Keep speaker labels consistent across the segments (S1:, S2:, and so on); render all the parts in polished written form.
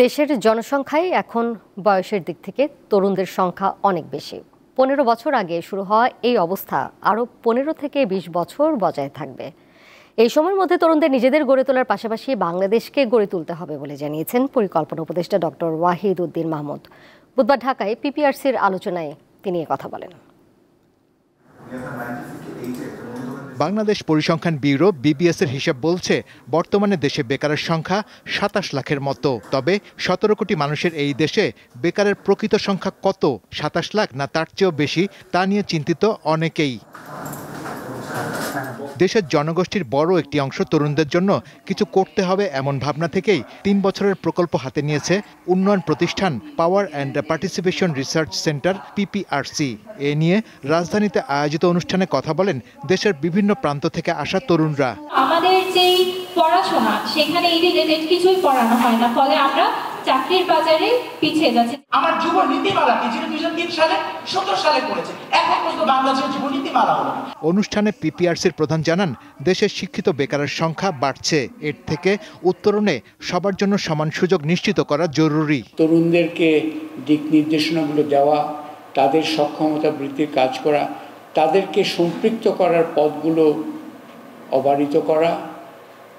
S1: দেশের জনসংখ্যায় এখন বয়সের দিক থেকে তরুণদের সংখ্যা অনেক বেশি। 15 বছর আগে শুরু হওয়া এই অবস্থা আরও 15 থেকে 20 বছর বজায় থাকবে। এই সময়ের মধ্যে তরুণদের নিজেদের গড়ে তোলার পাশাপাশি বাংলাদেশকে গড়ে তুলতে হবে বলে জানিয়েছেন পরিকল্পনা উপদেষ্টা ডক্টর ওয়াহিদ উদ্দিন মাহমুদ। বুধবার ঢাকায় পিপিআরসির আলোচনায় তিনি কথা বলেন।
S2: বাংলাদেশ পরিসংখ্যান ব্যুরো বিবিএস এর হিসাব বলছে বর্তমানে দেশে বেকারের সংখ্যা 27 লাখের মতো। তবে 17 কোটি মানুষের এই দেশে বেকারের প্রকৃত সংখ্যা কত, 27 লাখ না তার চেয়েও বেশি, তা নিয়ে চিন্তিত অনেকেই। দেশের জনগোষ্ঠীর বড় একটি অংশ তরুণদের জন্য কিছু করতে হবে এমন ভাবনা থেকেই 3 বছরের প্রকল্প হাতে নিয়েছে উন্নয়ন প্রতিষ্ঠান power and participation research centre PPRC. এ নিয়ে রাজধানীতে আয়োজিত অনুষ্ঠানে কথা বলেন দেশের বিভিন্ন প্রান্ত থেকে আসা তরুণরা।
S3: আমাদের যেই পড়াশোনা সেখানে এই রিলেটেড কিছুই পড়ানো হয় না, ফলে আমরা চাকরির বাজারে পিছিয়ে যাচ্ছি।
S4: আমার যুব নীতিমালাটি যেটা 2003 সালে 17 সালে করেছে, এখন পর্যন্ত বাংলাদেশের যুব নীতিমালা হলো।
S2: অনুষ্ঠানে পিপিআরসির প্রধান জানান দেশের শিক্ষিত বেকারের সংখ্যা বাড়ছে, এর থেকে উত্তরণে সবার জন্য সমান সুযোগ নিশ্চিত করা জরুরি।
S5: তরুণদেরকে দিক নির্দেশনাগুলো দেওয়া, তাদের সক্ষমতা বৃদ্ধির কাজ করা, তাদেরকে সম্পৃক্ত করার পথগুলো অবারিত করা,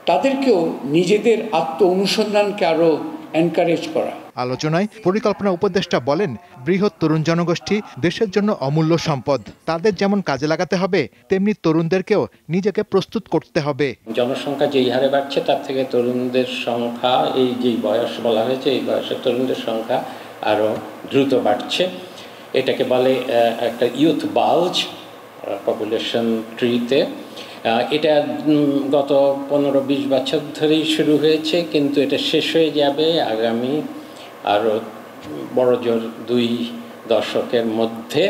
S5: তাদেরকেও নিজেদের আত্ম অনুসন্ধানকে আরও এনকারেজ করা।
S2: আলোচনায় পরিকল্পনা উপদেষ্টা বলেন বৃহৎ তরুণ জনগোষ্ঠী দেশের জন্য অমূল্য সম্পদ। তাদের যেমন কাজে লাগাতে হবে, তেমনি তরুণদেরকেও নিজেকে প্রস্তুত করতে হবে।
S6: জনসংখ্যা যেই হারে বাড়ছে তার থেকে তরুণদের সংখ্যা, এই যে বয়স বলা হয়েছে, এই বয়সের তরুণদের সংখ্যা আরও দ্রুত বাড়ছে। এটাকে বলে একটা ইউথ বাল্জ পপুলেশন ট্রিতে। এটা গত 15-20 বছর ধরেই শুরু হয়েছে, কিন্তু এটা শেষ হয়ে যাবে আগামী আরও বড় জোর 2 দশকের মধ্যে।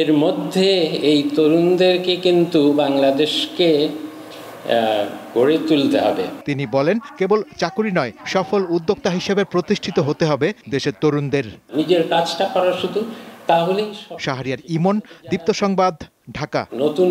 S6: এর মধ্যে এই তরুণদেরকে কিন্তু বাংলাদেশকে গড়ে তুলতে হবে।
S2: তিনি বলেন কেবল চাকুরি নয়, সফল উদ্যোক্তা হিসেবে প্রতিষ্ঠিত হতে হবে দেশের তরুণদের।
S6: নিজের কাজটা করা শুধু, তাহলেই।
S2: শাহরিয়ার ইমন, দীপ্ত সংবাদ, ঢাকা।
S6: নতুন